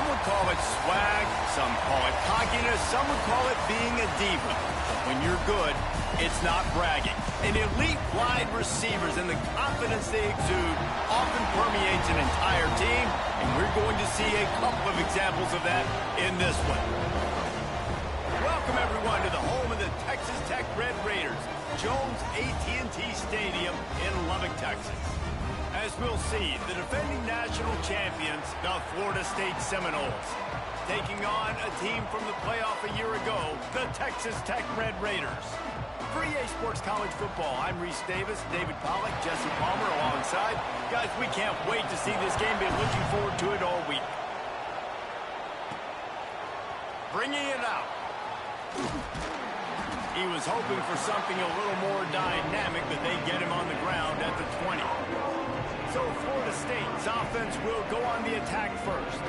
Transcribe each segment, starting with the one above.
would call it swag, some call it cockiness, some would call it being a diva. But when you're good, it's not bragging. And elite wide receivers and the confidence they exude often permeates an entire team, and we're going to see a couple of examples of that in this one. Welcome, everyone, to the home of the Texas Tech Red Raiders, Jones AT&T Stadium in Lubbock, Texas. As we'll see, the defending national champions, the Florida State Seminoles, taking on a team from the playoff a year ago, the Texas Tech Red Raiders. For EA Sports College Football, I'm Reese Davis, David Pollack, Jesse Palmer alongside. Guys, we can't wait to see this game. Been looking forward to it all week. Bringing it out. He was hoping for something a little more dynamic, but they get him on the ground at the 20. So Florida State's offense will go on the attack first.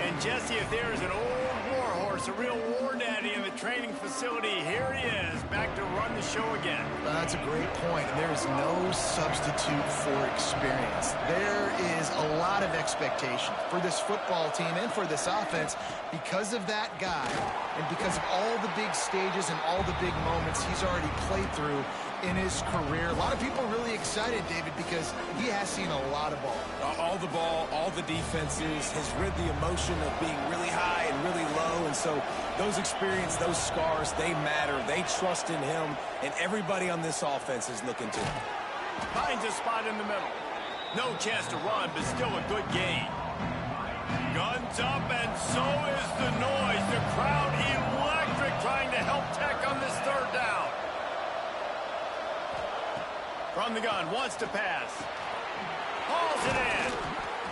And Jesse, if there is an old war horse, a real war daddy in the training facility, here he is, back to run the show again. That's a great point. There is no substitute for experience. There is a lot of expectation for this football team and for this offense because of that guy and because of all the big stages and all the big moments he's already played through in his career. A lot of people are really excited, David, because he has seen a lot of ball. All the ball, all the defenses, has rid the emotion of being really high and really low. And so those experiences, those scars, they matter. They trust in him, and everybody on this offense is looking to him. Finds a spot in the middle. No chance to run, but still a good gain. Guns up, and so is the noise. The crowd electric, trying to help Tech on this third down. From the gun, wants to pass. Hauls it in.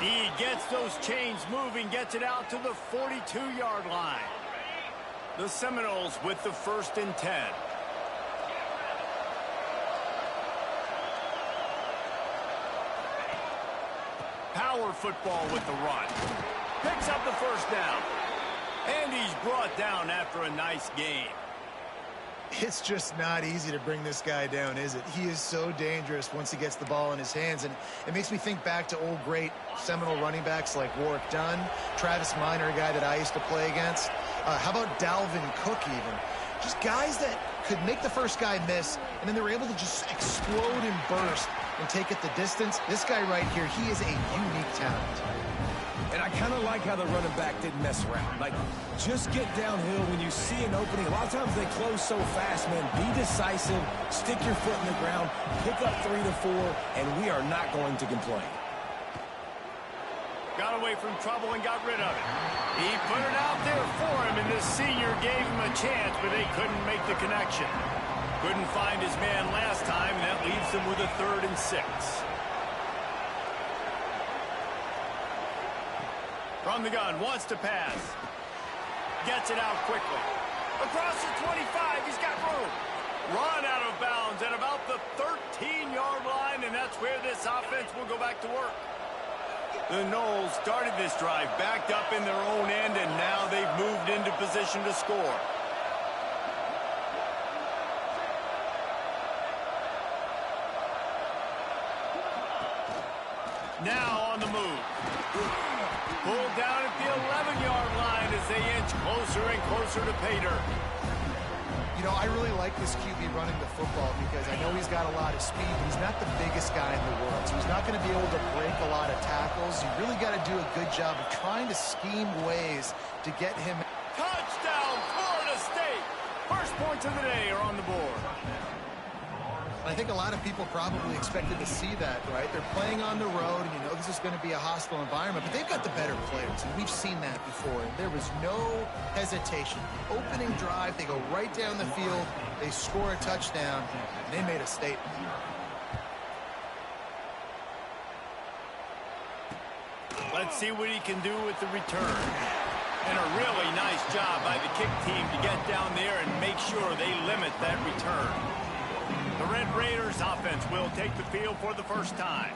He gets those chains moving, gets it out to the 42-yard line. The Seminoles with the 1st and 10. Power football with the run. Picks up the first down. And he's brought down after a nice gain. It's just not easy to bring this guy down, is it? He is so dangerous once he gets the ball in his hands, and it makes me think back to old great Seminole running backs like Warwick Dunn, Travis Minor, a guy that I used to play against. How about Dalvin Cook even? Just guys that could make the first guy miss, and then they were able to just explode and burst and take it the distance. This guy right here, he is a unique talent. And I kind of like how the running back didn't mess around. Like, just get downhill when you see an opening. A lot of times they close so fast, man. Be decisive, stick your foot in the ground, pick up 3 to 4, and we are not going to complain. Got away from trouble and got rid of it. He put it out there for him, and the senior gave him a chance, but they couldn't make the connection. Couldn't find his man last time, and that leaves them with a 3rd and 6. From the gun, wants to pass. Gets it out quickly. Across the 25, he's got room. Run out of bounds at about the 13-yard line, and that's where this offense will go back to work. The Noles started this drive backed up in their own end, and now they've moved into position to score. Now on the move. Pulled down at the 11-yard line as they inch closer and closer to pay dirt. You know, I really like this QB running the football because I know he's got a lot of speed, but he's not the biggest guy in the world. So he's not going to be able to break a lot of tackles. You really got to do a good job of trying to scheme ways to get him. Touchdown, Florida State! First points of the day are on the board. I think a lot of people probably expected to see that, right? They're playing on the road, and you know this is going to be a hostile environment, but they've got the better players, and we've seen that before. And there was no hesitation. Opening drive, they go right down the field, they score a touchdown, and they made a statement. Let's see what he can do with the return. And a really nice job by the kick team to get down there and make sure they limit that return. The Red Raiders offense will take the field for the first time.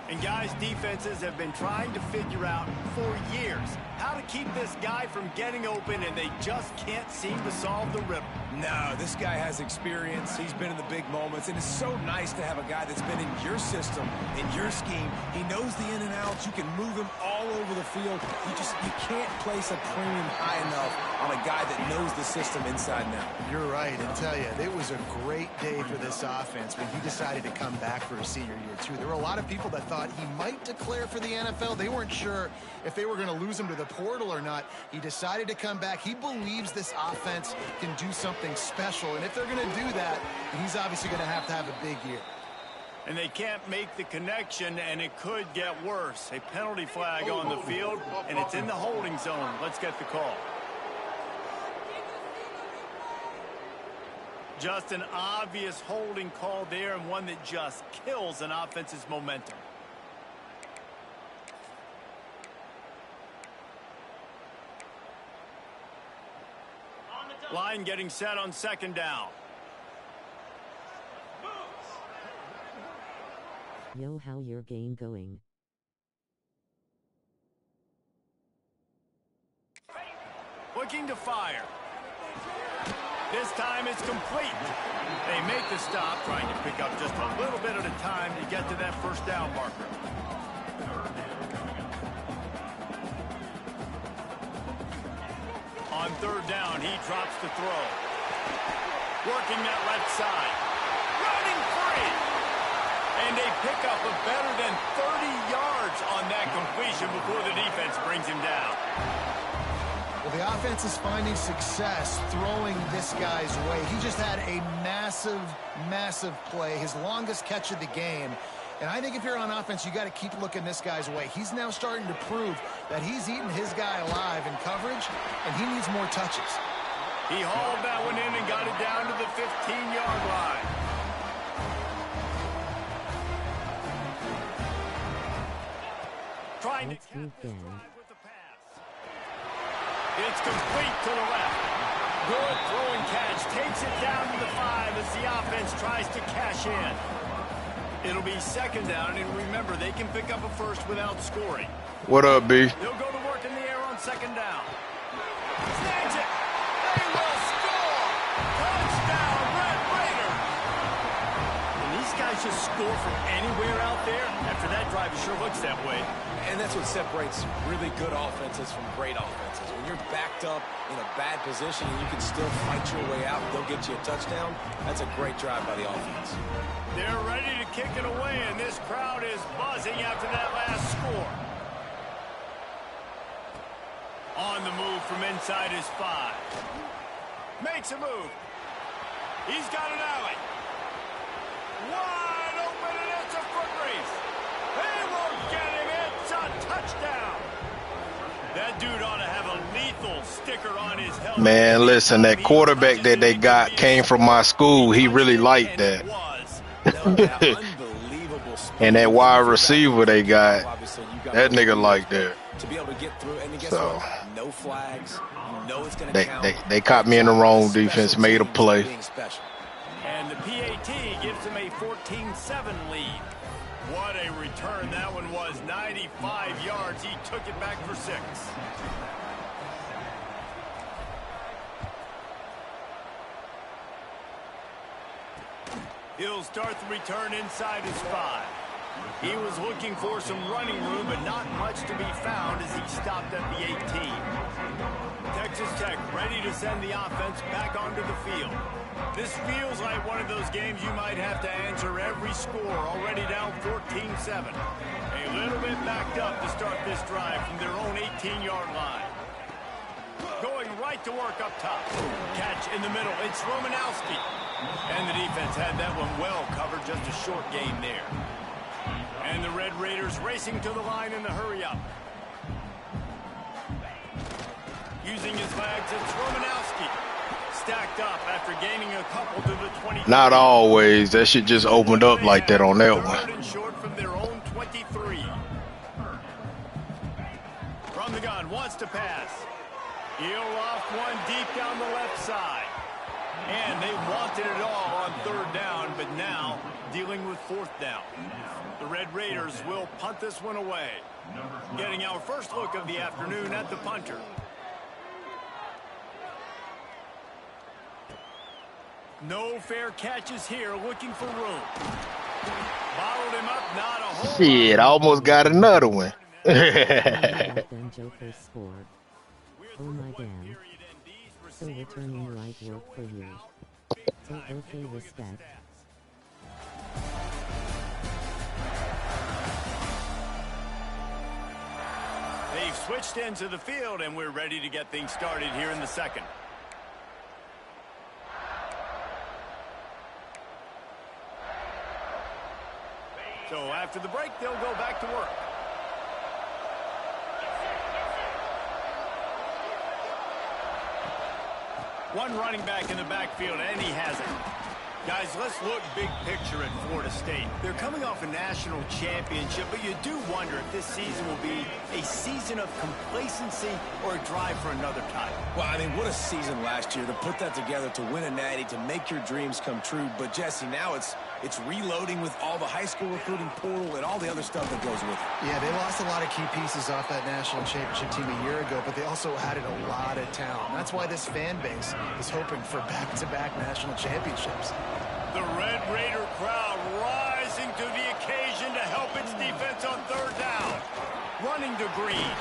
And guys, defenses have been trying to figure out for years how to keep this guy from getting open, and they just can't seem to solve the riddle. No, this guy has experience. He's been in the big moments, and it's so nice to have a guy that's been in your system, in your scheme. He knows the in and outs. You can move him all over the field. You can't place a premium high enough on a guy that knows the system inside and out. You're right, and tell you, it was a great day for this offense when he decided to come back for his senior year, too. There were a lot of people that thought he might declare for the NFL. They weren't sure if they were going to lose him to the portal or not. He decided to come back. He believes this offense can do something special, and if they're going to do that, he's obviously going to have a big year. And they can't make the connection, and it could get worse. A penalty flag on the field, and it's in the holding zone. Let's get the call. Just an obvious holding call there, and one that just kills an offense's momentum. Line getting set on second down. Yo, how your game going? Looking to fire. This time it's complete. They make the stop, trying to pick up just a little bit at a time to get to that first down marker. On third down, he drops the throw. Working that left side. Running free. And they pick up a better than 30 yards on that completion before the defense brings him down. Well, the offense is finding success throwing this guy's way. He just had a massive, massive play, his longest catch of the game. And I think if you're on offense, you got to keep looking this guy's way. He's now starting to prove that he's eating his guy alive in coverage, and he needs more touches. He hauled that one in and got it down to the 15-yard line. Trying to cap this drive with the pass. It's complete to the left. Good throwing catch. Takes it down to the 5 as the offense tries to cash in. It'll be second down, and remember, they can pick up a first without scoring. What up, B? They'll go to work in the air on second down. Snags it. They will score. Touchdown, Red Raider. And these guys just score from anywhere out there. After that drive, it sure looks that way. And that's what separates really good offenses from great offenses. When you're backed up in a bad position and you can still fight your way out and they'll get you a touchdown, that's a great drive by the offense. They're ready to kick it away, and this crowd is buzzing after that last score. On the move from inside his 5. Makes a move. He's got an alley. Wide open, and it's a foot race. They won't get him. It's a touchdown. That dude ought to have a lethal sticker on his helmet. Man, listen, that quarterback that they got came from my school. He really liked that. And that wide receiver they got, that nigga like that. To be able to get through, and guess So what? No flags. You know it's going to count. they caught me in the wrong defense, made a play. And the PAT gives him a 14-7 lead. What a return that one was. 95 yards. He took it back for 6. He'll start the return inside his 5. He was looking for some running room, but not much to be found as he stopped at the 18. Texas Tech ready to send the offense back onto the field. This feels like one of those games you might have to answer every score, already down 14-7. A little bit backed up to start this drive from their own 18-yard line. Going right to work up top. Catch in the middle. It's Romanowski. And the defense had that one well covered. Just a short gain there. And the Red Raiders racing to the line in the hurry-up. Using his legs, it's Romanowski. Stacked up after gaining a couple to the 20. Not always. That shit just opened up like that on that one. And short from their own 23. From the gun, wants to pass. He'll off one deep down the left side. And they wanted it all on third down, but now dealing with fourth down. The Red Raiders will punt this one away. Getting our first look of the afternoon at the punter. No fair catches here, looking for room. Bottled him up, not a whole Shit, I almost got another one. Then Joker scored. Oh my damn. So returning right work for you. So okay, respect. They've switched into the field, and we're ready to get things started here in the second. So after the break, they'll go back to work. One running back in the backfield, and he has it. Guys, let's look big picture at Florida State. They're coming off a national championship, but you do wonder if this season will be a season of complacency or a drive for another title. Well, I mean, what a season last year to put that together, to win a natty, to make your dreams come true. But, Jesse, now it's reloading with all the high school recruiting portal and all the other stuff that goes with it. Yeah, they lost a lot of key pieces off that national championship team a year ago, but they also added a lot of talent. That's why this fan base is hoping for back-to-back national championships. The Red Raider crowd rising to the occasion to help its defense on third down. Running to Green.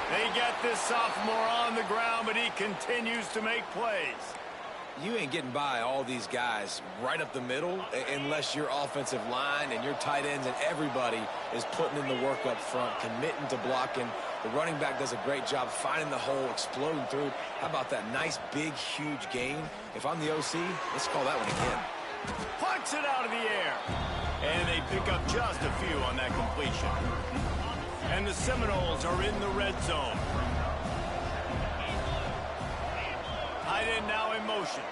They get this sophomore on the ground, but he continues to make plays. You ain't getting by all these guys right up the middle unless your offensive line and your tight ends and everybody is putting in the work up front, committing to blocking. The running back does a great job finding the hole, exploding through. How about that nice, big, huge gain? If I'm the OC, let's call that one again. Punts it out of the air. And they pick up just a few on that completion. And the Seminoles are in the red zone. Tight end now in motion.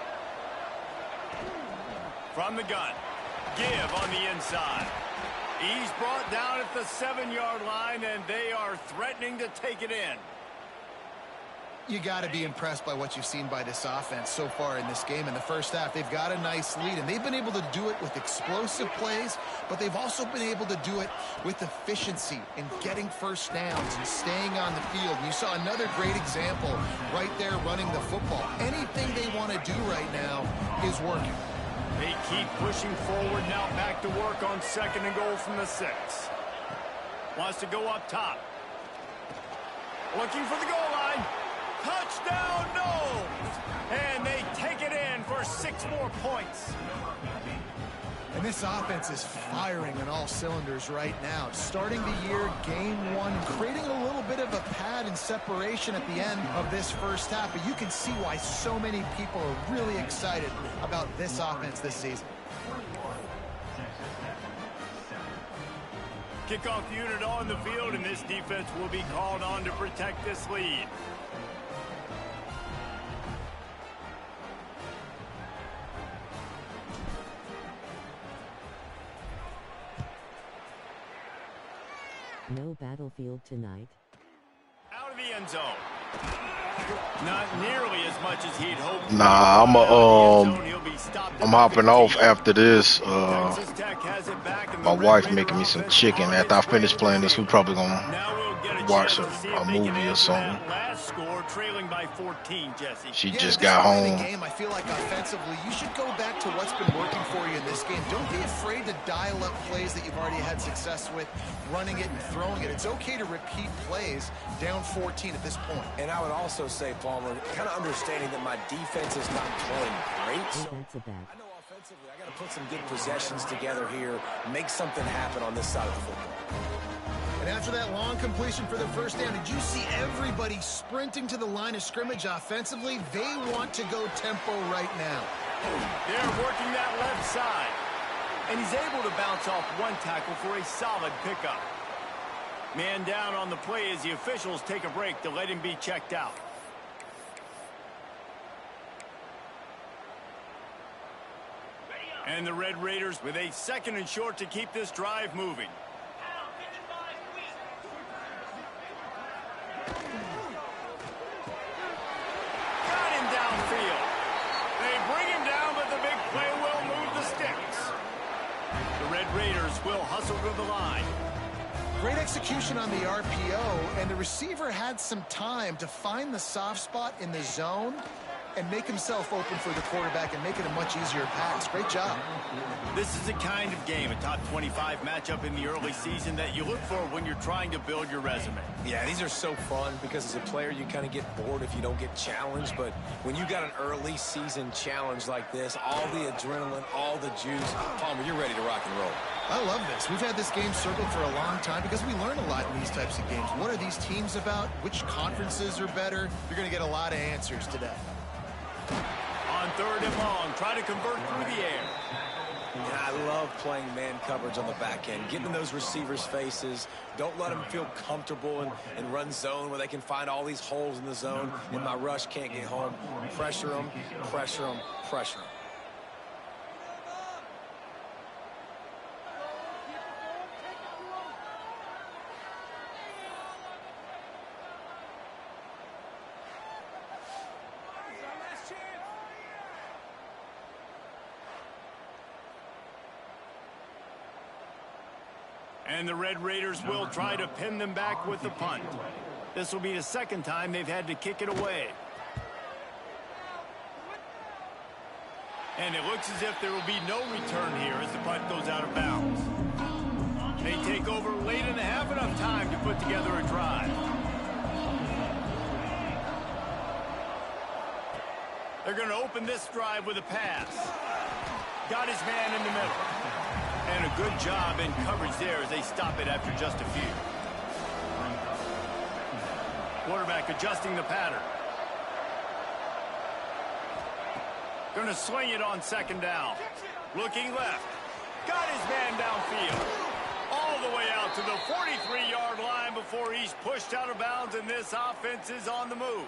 From the gun. Give on the inside. He's brought down at the 7-yard line, and they are threatening to take it in. You got to be impressed by what you've seen by this offense so far in this game. In the first half, they've got a nice lead, and they've been able to do it with explosive plays, but they've also been able to do it with efficiency and getting first downs and staying on the field. And you saw another great example right there running the football. Anything they want to do right now is working. They keep pushing forward now, back to work on 2nd and goal from the 6. Wants to go up top. Looking for the goal line. Touchdown, no! And they take it in for 6 more points. And this offense is firing on all cylinders right now. Starting the year, game 1, creating a little bit of a pad and separation at the end of this first half. But you can see why so many people are really excited about this offense this season. Kickoff unit on the field, and this defense will be called on to protect this lead. No battlefield tonight. Out of the end zone. Not nearly as much as he'd hoped. Nah, I'm hopping off after this. My wife making me some chicken. After I finish playing this, we probably gonna watch a movie or something. Trailing by 14, Jesse. She just got home. Game, I feel like offensively, you should go back to what's been working for you in this game. Don't be afraid to dial up plays that you've already had success with, running it and throwing it. It's okay to repeat plays down 14 at this point. And I would also say, Palmer, kind of understanding that my defense is not playing great. Defensive back. I know offensively, I got to put some good possessions together here, make something happen on this side of the football. And after that long completion for the first down, did you see everybody sprinting to the line of scrimmage offensively? They want to go tempo right now. They're working that left side. And he's able to bounce off one tackle for a solid pickup. Man down on the play as the officials take a break to let him be checked out. And the Red Raiders with a 2nd and short to keep this drive moving. Raiders will hustle to the line. Great execution on the RPO, and the receiver had some time to find the soft spot in the zone and make himself open for the quarterback and make it a much easier pass. Great job. This is the kind of game, a top 25 matchup in the early season, that you look for when you're trying to build your resume. Yeah, these are so fun because as a player, you kind of get bored if you don't get challenged. But when you got an early season challenge like this, all the adrenaline, all the juice, Palmer, you're ready to rock and roll. I love this. We've had this game circled for a long time because we learn a lot in these types of games. What are these teams about? Which conferences are better? You're going to get a lot of answers today. On 3rd and long, try to convert through the air. Yeah, I love playing man coverage on the back end, getting in those receivers' faces. Don't let them feel comfortable and run zone where they can find all these holes in the zone and my rush can't get home. Pressure them, pressure them, pressure them. And the Red Raiders will try to pin them back with the punt. This will be the second time they've had to kick it away. And it looks as if there will be no return here as the punt goes out of bounds. They take over late and have enough time to put together a drive. They're going to open this drive with a pass. Got his man in the middle. And a good job in coverage there as they stop it after just a few. Quarterback adjusting the pattern. Going to swing it on 2nd down. Looking left. Got his man downfield. All the way out to the 43-yard line before he's pushed out of bounds, and this offense is on the move.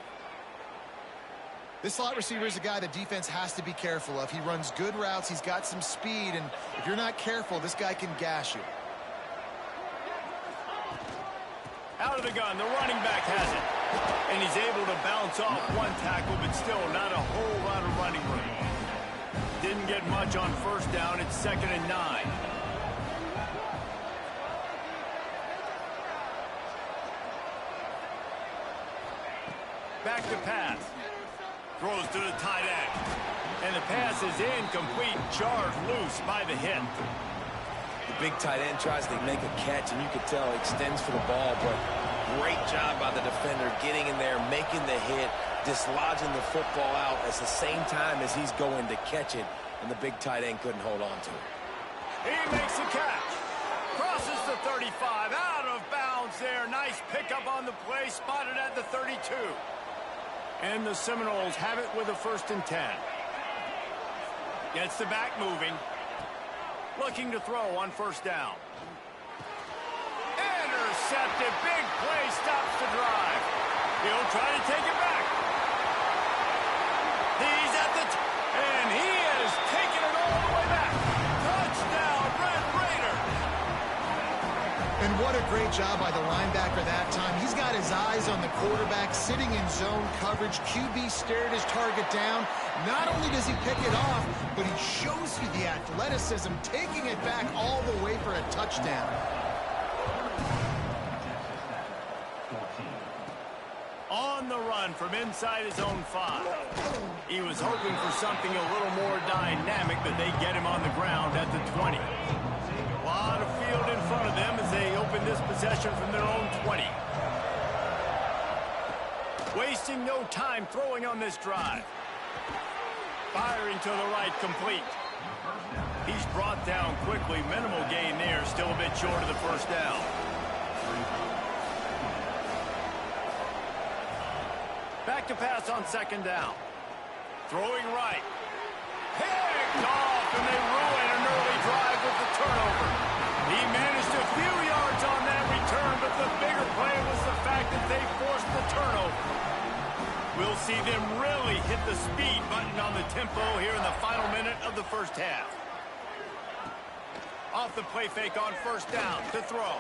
This slot receiver is a guy the defense has to be careful of. He runs good routes. He's got some speed, and if you're not careful, this guy can gash you. Out of the gun, the running back has it. And he's able to bounce off one tackle, but still not a whole lot of running room. Didn't get much on 1st down. It's 2nd and 9. Back to pass. Throws to the tight end. And the pass is incomplete. Jarred loose by the hit. The big tight end tries to make a catch, and you can tell he extends for the ball, but great job by the defender getting in there, making the hit, dislodging the football out at the same time as he's going to catch it, and the big tight end couldn't hold on to it. He makes the catch. Crosses the 35. Out of bounds there. Nice pickup on the play. Spotted at the 32. And the Seminoles have it with a 1st and 10. Gets the back moving. Looking to throw on 1st down. Intercepted. Big play. Stops the drive. He'll try to take it back. He's at the and he is taking it all the way back. Touchdown, Red Raiders. And what a great job by the linebacker that time. He's got his eyes on the quarterback, sitting in zone coverage. QB stared his target down. Not only does he pick it off, but he shows you the athleticism, taking it back all the way for a touchdown. On the run from inside his own 5. He was hoping for something a little more dynamic, but they get him on the ground at the 20. A lot of field in front of them as they open this possession from their own 20. Wasting no time throwing on this drive. Firing to the right, complete. He's brought down quickly. Minimal gain there, still a bit short of the 1st down. Back to pass on 2nd down. Throwing right. Picked off, and they ruin an early drive with the turnover. He managed a few yards on that return, but the bigger play was the fact that they forced the turnover. We'll see them really hit the speed button on the tempo here in the final minute of the 1st half. Off the play fake on 1st down to throw.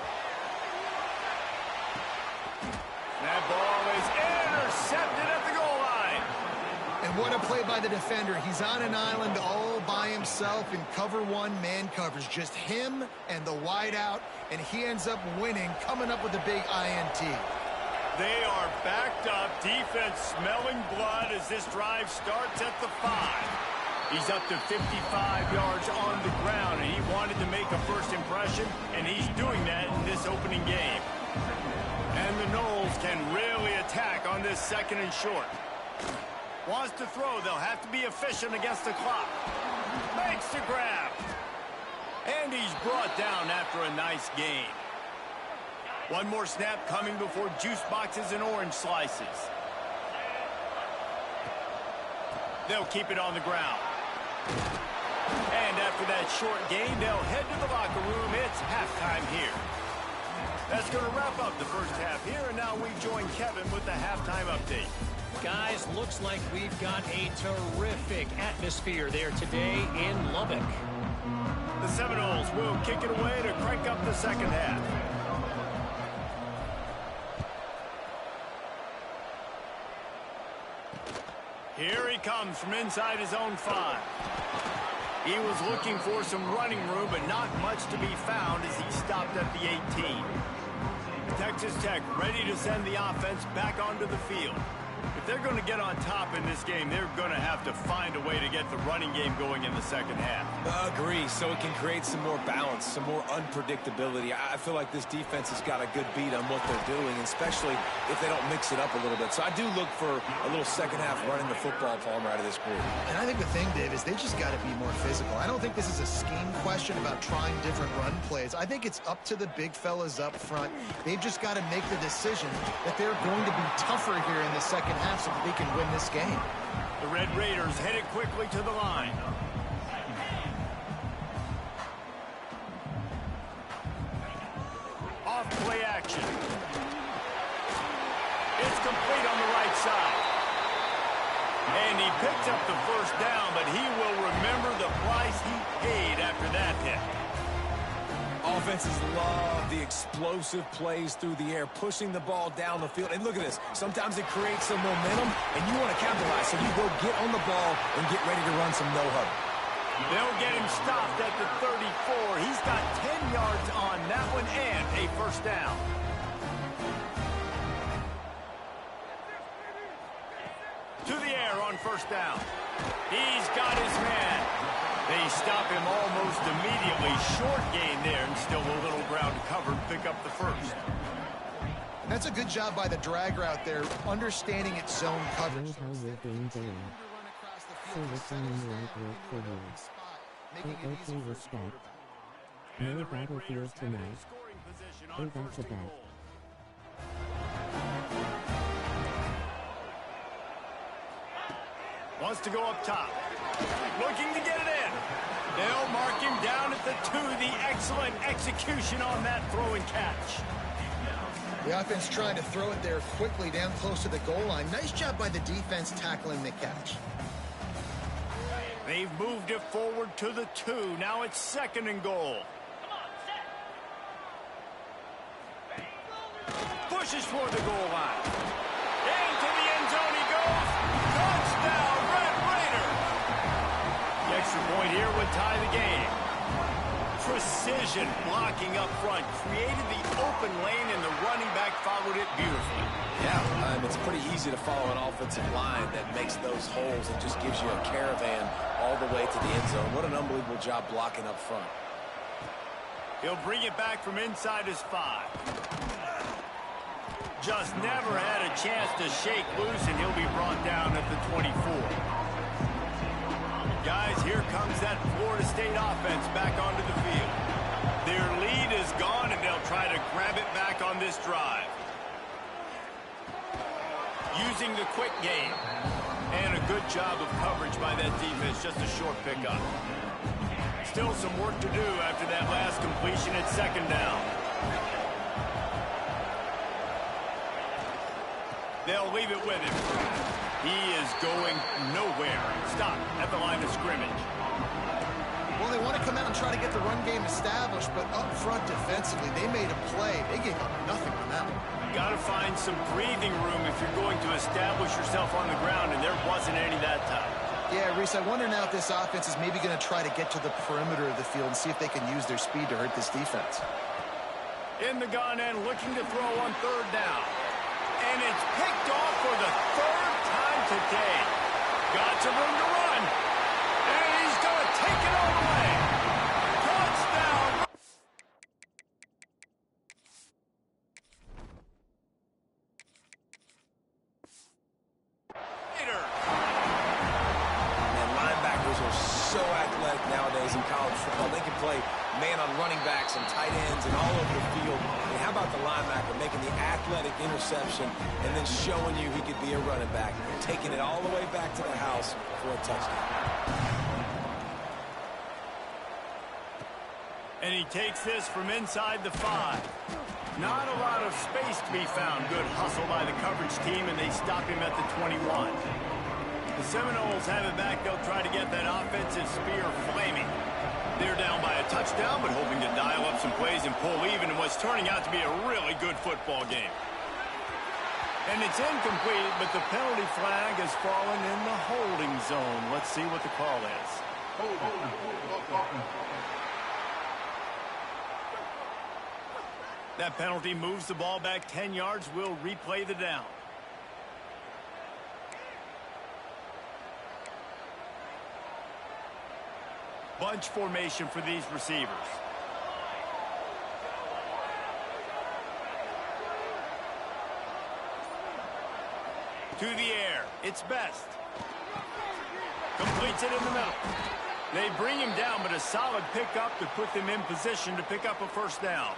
That ball is intercepted at the goal line. And What a play by the defender. He's on an island all by himself in cover one man coverage. Just him and the wide out, and he ends up winning, coming up with a big INT. They are backed up. Defense smelling blood as this drive starts at the 5. He's up to 55 yards on the ground, and he wanted to make a first impression, and he's doing that in this opening game. And the Noles can really attack on this second and short. Wants to throw. They'll have to be efficient against the clock. Makes the grab. And he's brought down after a nice gain. One more snap coming before juice boxes and orange slices. They'll keep it on the ground. And after that short gain, they'll head to the locker room. It's halftime here. That's going to wrap up the first half here, and now we join Kevin with the halftime update. Guys, looks like we've got a terrific atmosphere there today in Lubbock. The Seminoles will kick it away to crank up the second half. Here he comes from inside his own 5. He was looking for some running room, but not much to be found as he stopped at the 18. Texas Tech ready to send the offense back onto the field. If they're going to get on top in this game, they're going to have to find a way to get the running game going in the second half. Agree, so it can create some more balance, some more unpredictability. I feel like this defense has got a good beat on what they're doing, especially if they don't mix it up a little bit. So I do look for a little second half running the football Palmer out of this group. And I think the thing, Dave, is they just got to be more physical. I don't think this is a scheme question about trying different run plays. I think it's up to the big fellas up front. They've just got to make the decision that they're going to be tougher here in the second half so that they can win this game. The Red Raiders headed quickly to the line. Off play action. It's complete on the right side. And he picks up the first down, but he will remember the price he paid after that hit. Offenses love the explosive plays through the air, pushing the ball down the field. And look at this. Sometimes it creates some momentum, and you want to capitalize. So you go get on the ball and get ready to run some no-huddle. They'll get him stopped at the 34. He's got 10 yards on that one and a first down. To the air on first down. He's got his man. They stop him almost immediately. Short gain there, and still a little ground covered. Pick up the first. And that's a good job by the drag route there, understanding its zone coverage. Know how you're doing there. So returning light work for you. Okay, respect. No battlefield tonight. Oh, that's a bet. Wants to go up top. Looking to get it in. They'll mark him down at the 2. The excellent execution on that throw and catch. The offense trying to throw it there quickly down close to the goal line. Nice job by the defense tackling the catch. They've moved it forward to the 2. Now it's second and goal. Pushes for the goal line. Into the end zone he goes. Touchdown, Red Raider. The extra point here would tie the game. Precision blocking up front. Created the open lane, and the running back followed it beautifully. Yeah, it's pretty easy to follow an offensive line that makes those holes and just gives you a caravan all the way to the end zone. What an unbelievable job blocking up front. He'll bring it back from inside his 5. Just never had a chance to shake loose, and he'll be brought down at the 24. Guys, here comes that Florida State offense back onto the field. Their lead is gone, and they'll try to grab it back on this drive. Using the quick game. And a good job of coverage by that defense, just a short pickup. Still some work to do after that last completion at second down. They'll leave it with him. He is going nowhere. Stop at the line of scrimmage. Well, they want to come out and try to get the run game established, but up front defensively, they made a play. They gave up nothing on that one. Got to find some breathing room if you're going to establish yourself on the ground, and there wasn't any that time. Yeah, Reese, I wonder now if this offense is maybe going to try to get to the perimeter of the field and see if they can use their speed to hurt this defense. In the gun and looking to throw on third down. And it's picked off for the third time today. Got some room to run. And he's going to take it all the way. Touchdown. And linebackers are so athletic nowadays in college football. They can play man on running backs and tight ends and all over the field. And how about the linebacker making the athletic interception and then showing you he could be a running back, taking it all the way back to the house for a touchdown. And he takes this from inside the 5. Not a lot of space to be found. Good hustle by the coverage team, and they stop him at the 21. The Seminoles have it back. They'll try to get that offensive spear flaming. They're down by a touchdown, but hoping to dial up some plays and pull even in what's turning out to be a really good football game. And it's incomplete, but the penalty flag has fallen in the holding zone. Let's see what the call is. That penalty moves the ball back 10 yards. We'll replay the down. Bunch formation for these receivers. To the air. It's Best. Completes it in the middle. They bring him down, but a solid pickup to put them in position to pick up a first down.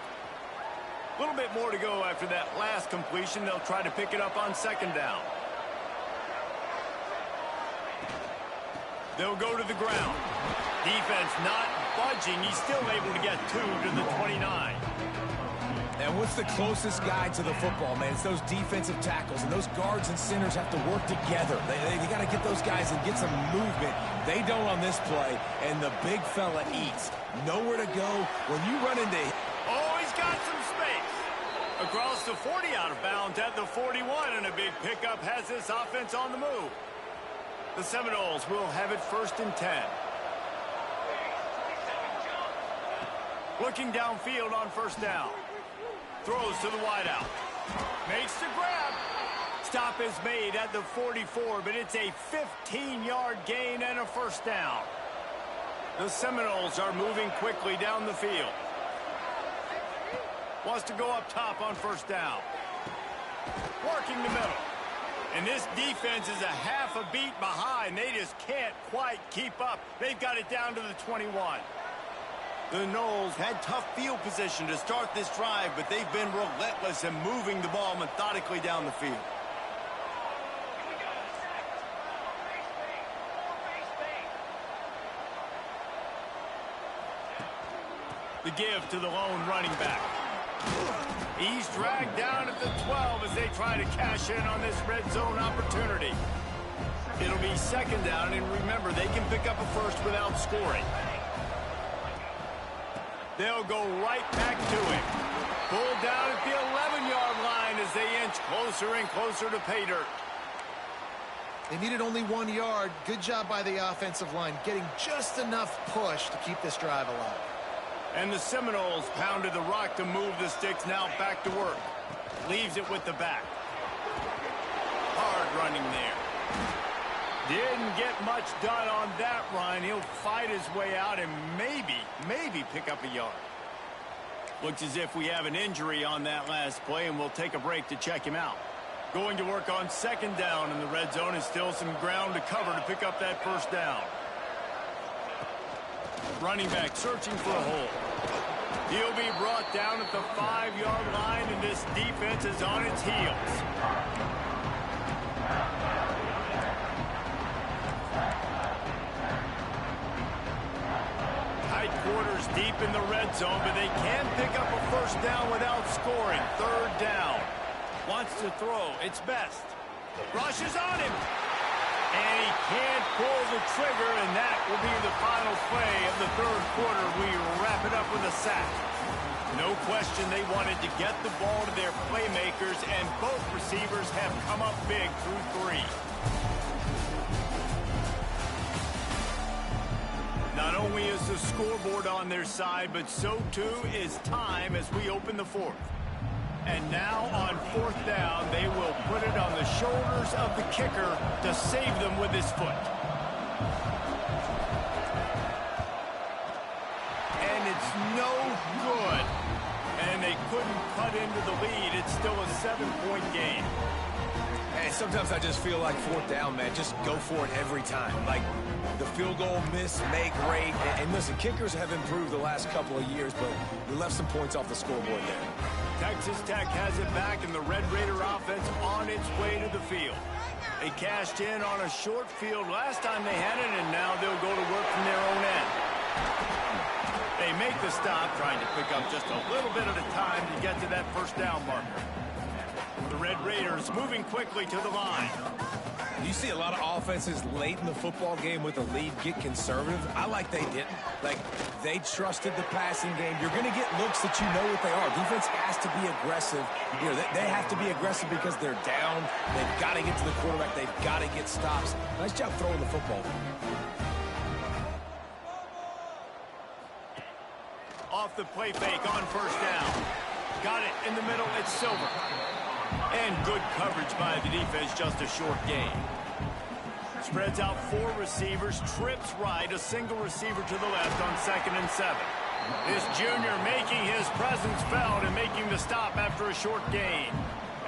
A little bit more to go after that last completion. They'll try to pick it up on second down. They'll go to the ground. Defense not budging. He's still able to get 2 to the 29. And what's the closest guy to the football, man? It's those defensive tackles, and those guards and centers have to work together. They got to get those guys and get some movement. They don't on this play, and the big fella eats. Nowhere to go when you run into him. Oh, he's got some space. Across the 40, out of bounds at the 41, and a big pickup has this offense on the move. The Seminoles will have it 1st and 10. Looking downfield on first down. Throws to the wideout. Makes the grab. Stop is made at the 44, but it's a 15-yard gain and a first down. The Seminoles are moving quickly down the field. Wants to go up top on first down. Working the middle. And this defense is a half a beat behind. They just can't quite keep up. They've got it down to the 21. The Noles had tough field position to start this drive, but they've been relentless in moving the ball methodically down the field. The give to the lone running back. He's dragged down at the 12 as they try to cash in on this red zone opportunity. It'll be second down, and remember, they can pick up a first without scoring. They'll go right back to him. Pulled down at the 11-yard line as they inch closer and closer to pay dirt. They needed only 1 yard. Good job by the offensive line, getting just enough push to keep this drive alive. And the Seminoles pounded the rock to move the sticks, now back to work. Leaves it with the back. Hard running there. Didn't get much done on that run. He'll fight his way out and maybe pick up a yard. Looks as if we have an injury on that last play, and we'll take a break to check him out. Going to work on second down in the red zone, and still some ground to cover to pick up that first down. Running back searching for a hole. He'll be brought down at the 5-yard line, and this defense is on its heels. Tight quarters deep in the red zone, but they can pick up a first down without scoring. Third down. Wants to throw. It's Best. Rushes on him. And he can't pull the trigger, and that will be the final play of the third quarter. We wrap it up with a sack. No question they wanted to get the ball to their playmakers, and both receivers have come up big through 3. Not only is the scoreboard on their side, but so too is time as we open the fourth. And now on 4th down, they will put it on the shoulders of the kicker to save them with his foot. And it's no good. And they couldn't cut into the lead. It's still a 7-point game. And sometimes I just feel like 4th down, man. Just go for it every time. Like the field goal miss, make rate. And listen, kickers have improved the last couple of years, but we left some points off the scoreboard there. Texas Tech has it back, and the Red Raider offense on its way to the field. They cashed in on a short field last time they had it, and now they'll go to work from their own end. They make the stop, trying to pick up just a little bit at a time to get to that first down marker. The Red Raiders moving quickly to the line. You see a lot of offenses late in the football game with a lead get conservative. I like they didn't. Like, they trusted the passing game. You're going to get looks that you know what they are. Defense has to be aggressive. You know, they have to be aggressive because they're down. They've got to get to the quarterback. They've got to get stops. Nice job throwing the football. Off the play fake on first down. Got it in the middle. It's Silver. And good coverage by the defense, just a short gain. Spreads out 4 receivers, trips right, a single receiver to the left on 2nd and 7. This junior making his presence felt and making the stop after a short gain.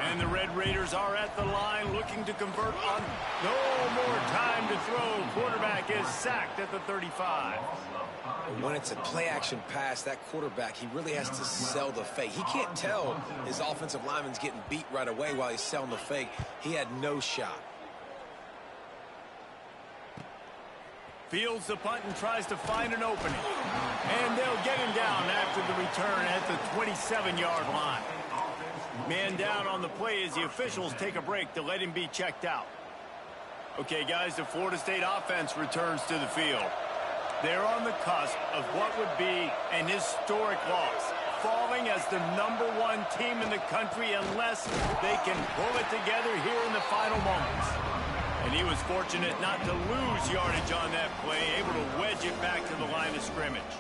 And the Red Raiders are at the line looking to convert on. No more time to throw. Quarterback is sacked at the 35. When it's a play-action pass, that quarterback, he really has to sell the fake. He can't tell his offensive lineman's getting beat right away while he's selling the fake. He had no shot. Fields the punt and tries to find an opening. And they'll get him down after the return at the 27-yard line. Man down on the play as the officials take a break to let him be checked out. Okay, guys, the Florida State offense returns to the field. They're on the cusp of what would be an historic loss, falling as the #1 team in the country unless they can pull it together here in the final moments. And he was fortunate not to lose yardage on that play, able to wedge it back to the line of scrimmage.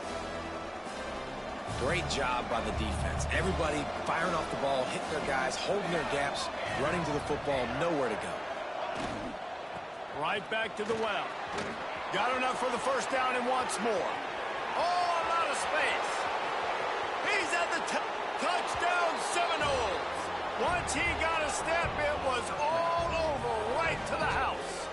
Great job by the defense. Everybody firing off the ball, hitting their guys, holding their gaps, running to the football, nowhere to go. Right back to the well. Got enough for the first down and wants more. Oh, a lot of space. He's at the touchdown Seminoles. Once he got a step, it was all over, right to the house.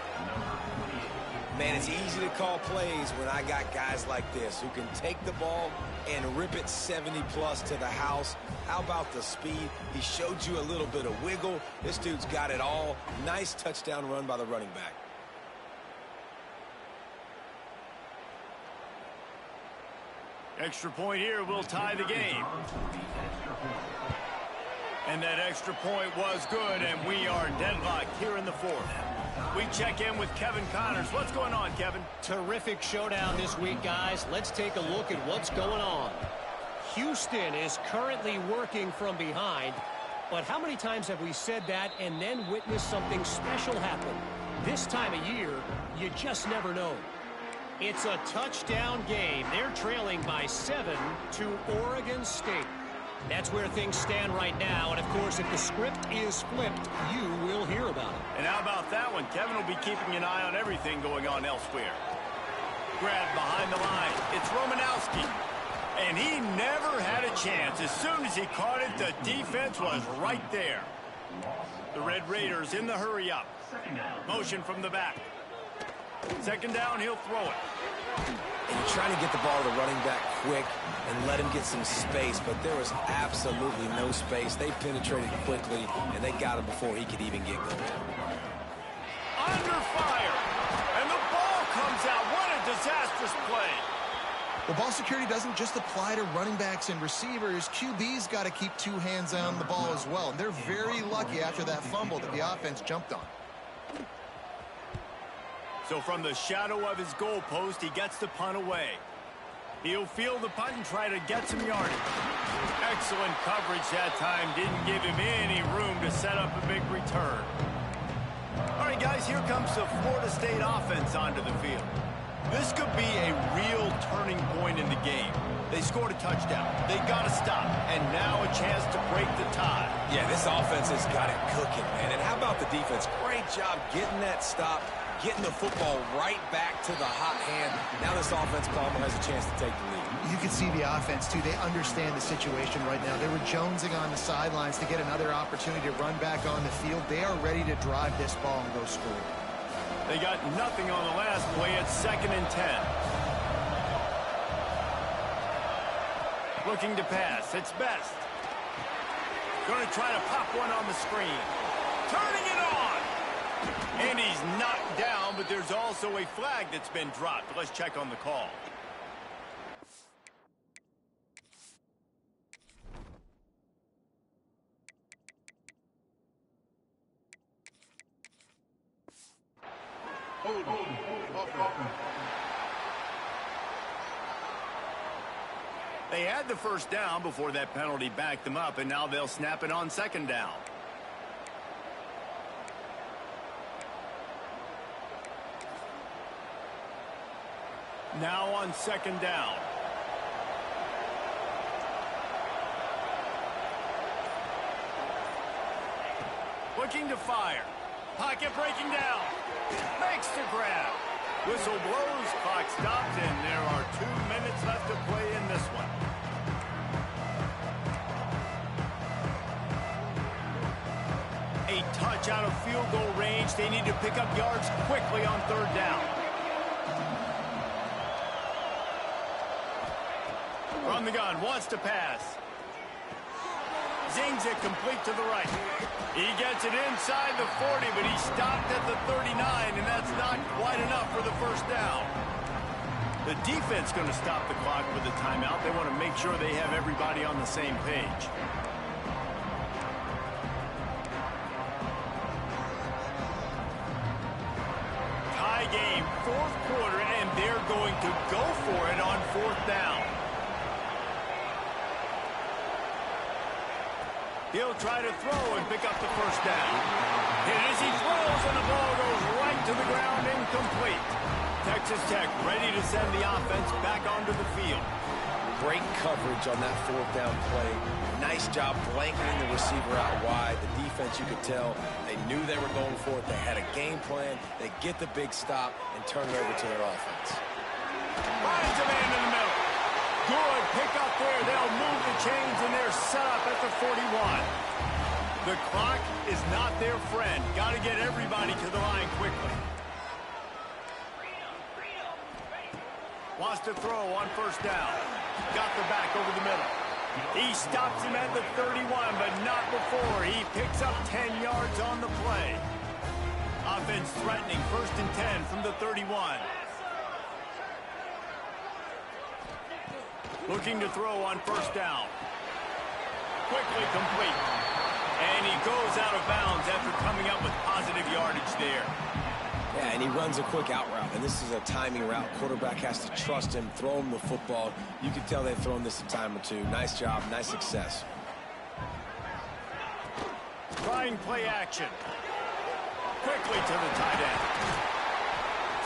Man, it's easy to call plays when I got guys like this who can take the ball and rip it 70-plus to the house. How about the speed? He showed you a little bit of wiggle. This dude's got it all. Nice touchdown run by the running back. Extra point here will tie the game. And that extra point was good, and we are deadlocked here in the fourth. We check in with Kevin Connors. What's going on, Kevin? Terrific showdown this week, guys. Let's take a look at what's going on. Houston is currently working from behind, but how many times have we said that and then witnessed something special happen? This time of year, you just never know. It's a touchdown game. They're trailing by 7 to Oregon State. That's where things stand right now. And, of course, if the script is flipped, you will hear about it. And how about that one? Kevin will be keeping an eye on everything going on elsewhere. Grab behind the line. It's Romanowski. And he never had a chance. As soon as he caught it, the defense was right there. The Red Raiders in the hurry-up. Motion from the back. Second down, he'll throw it. And you're trying to get the ball to the running back quick and let him get some space, but there was absolutely no space. They penetrated quickly, and they got him before he could even get going. Under fire, and the ball comes out. What a disastrous play. Well, ball security doesn't just apply to running backs and receivers. QB's got to keep 2 hands on the ball as well. And they're very lucky after that fumble that the offense jumped on. So from the shadow of his goalpost, he gets the punt away. He'll field the punt and try to get some yardage. Excellent coverage that time. Didn't give him any room to set up a big return. All right, guys, here comes the Florida State offense onto the field. This could be a real turning point in the game. They scored a touchdown. They got to stop. And now a chance to break the tie. Yeah, this offense has got it cooking, man. And how about the defense? Great job getting that stop, getting the football right back to the hot hand. Now this offense, Palmer, has a chance to take the lead. You can see the offense, too. They understand the situation right now. They were jonesing on the sidelines to get another opportunity to run back on the field. They are ready to drive this ball and go score. They got nothing on the last play. It's 2nd and 10. Looking to pass. It's Best. Going to try to pop one on the screen. Turning it on. And he's knocked down, but there's also a flag that's been dropped. Let's check on the call. They had the first down before that penalty backed them up, and now they'll snap it on 2nd down. Now on 2nd down. Looking to fire. Pocket breaking down. Makes the grab. Whistle blows, clock stops, and there are 2 minutes left to play in this one. A touch out of field goal range. They need to pick up yards quickly on 3rd down. From the gun, wants to pass. Zings it complete to the right. He gets it inside the 40, but he stopped at the 39, and that's not quite enough for the first down. The defense going to stop the clock with a timeout. They want to make sure they have everybody on the same page. Tie game, 4th quarter, and they're going to go for it on 4th down. He'll try to throw and pick up the first down. And as he throws, and the ball goes right to the ground, incomplete. Texas Tech ready to send the offense back onto the field. Great coverage on that 4th down play. Nice job blanketing the receiver out wide. The defense, you could tell, they knew they were going for it. They had a game plan. They get the big stop and turn it over to their offense. Finds a man in the middle. Good pick up there. They'll move the chains, and they're set up at the 41. The clock is not their friend. Got to get everybody to the line quickly. Wants to throw on 1st down. Got the back over the middle. He stops him at the 31, but not before. He picks up 10 yards on the play. Offense threatening 1st and 10 from the 31. Looking to throw on 1st down. Quickly complete. And he goes out of bounds after coming up with positive yardage there. Yeah, and he runs a quick out route, and this is a timing route. Quarterback has to trust him, throw him the football. You can tell they've thrown this a time or two. Nice job, nice success. Trying play action. Quickly to the tight end.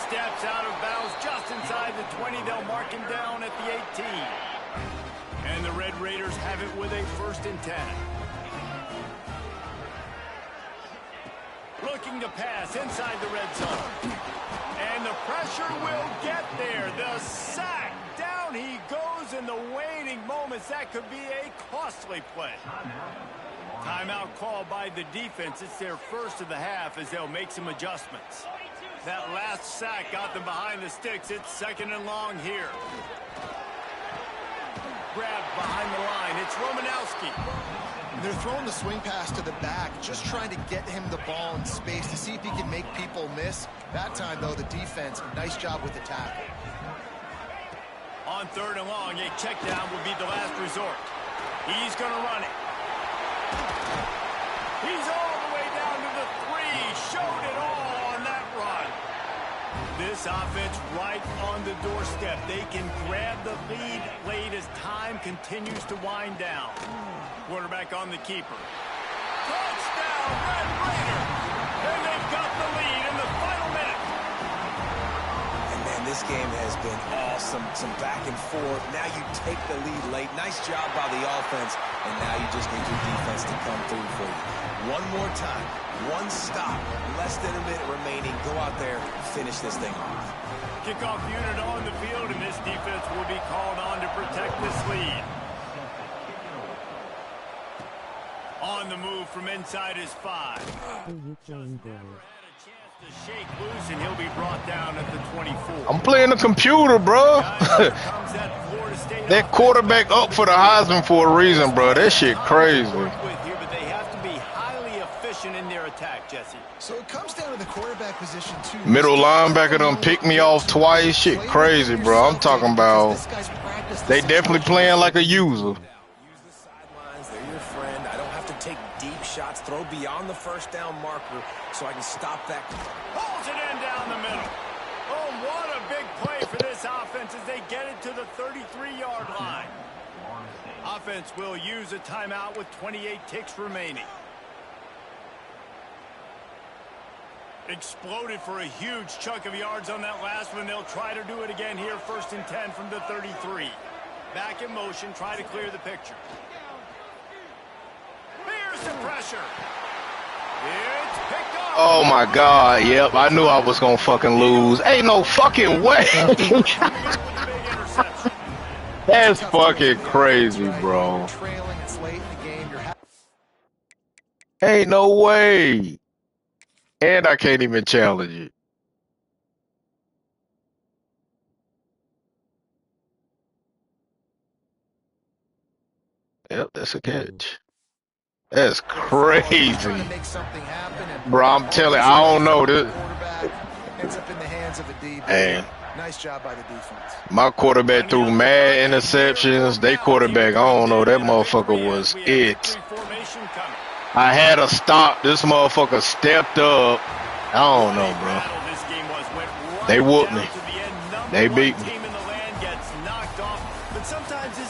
Steps out of bounds just inside the 20. They'll mark him down at the 18. And the Red Raiders have it with a 1st and 10. Looking to pass inside the red zone. And the pressure will get there. The sack. Down he goes in the waiting moments. That could be a costly play. Timeout called by the defense. It's their first of the half as they'll make some adjustments. That last sack got them behind the sticks. It's 2nd and long here. Grabbed behind the line. It's Romanowski. They're throwing the swing pass to the back, just trying to get him the ball in space to see if he can make people miss. That time, though, the defense, nice job with the tackle. On 3rd and long, a check down will be the last resort. He's going to run it. He's all the way down to the 3. Showed it all on that run. This offense right on the doorstep. They can grab the lead late as time continues to wind down. Quarterback on the keeper. Touchdown, Red Raider! And they've got the lead in the final minute. And man, this game has been awesome. Some back and forth. Now you take the lead late. Nice job by the offense. And now you just need your defense to come through for you. One more time. One stop. Less than a minute remaining. Go out there, finish this thing off. Kickoff unit on the field, and this defense will be called on to protect this lead. On the move from inside his 5. To shake loose, and he'll be brought down at the 24. I'm playing the computer, bro. That quarterback up for the Heisman for a reason, bro. That shit crazy. But they have to be highly efficient in their attack, Jesse. So it comes down to the quarterback position, too. Middle linebacker done picked me off twice. Shit crazy, bro. I'm talking about they definitely playing like a user. Shots, throw beyond the first down marker so I can stop that. Pulls it in down the middle. Oh, what a big play for this offense as they get it to the 33-yard line. Offense will use a timeout with 28 ticks remaining. Exploded for a huge chunk of yards on that last one. They'll try to do it again here, 1st and 10 from the 33. Back in motion, try to clear the picture. Some pressure. It's picked up. Oh my God, yep, I knew I was gonna fucking lose. Ain't no fucking way. That's fucking crazy, bro. Ain't no way. And I can't even challenge it. Yep, that's a catch. That's crazy. Bro, I'm telling you, I don't know. Man, nice job by the defense. My quarterback threw mad interceptions. They quarterback, I don't know. That motherfucker was it. I had to stop. This motherfucker stepped up. I don't know, bro. They whooped me. They beat me.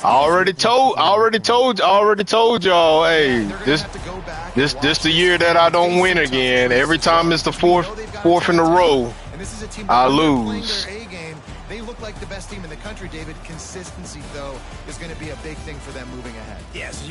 I already told y'all, hey, this the year that I don't win again. Every time it's the fourth in a row, I lose. They look like the best team in the country, David. Consistency, though, is going to be a big thing for them moving ahead. Yes.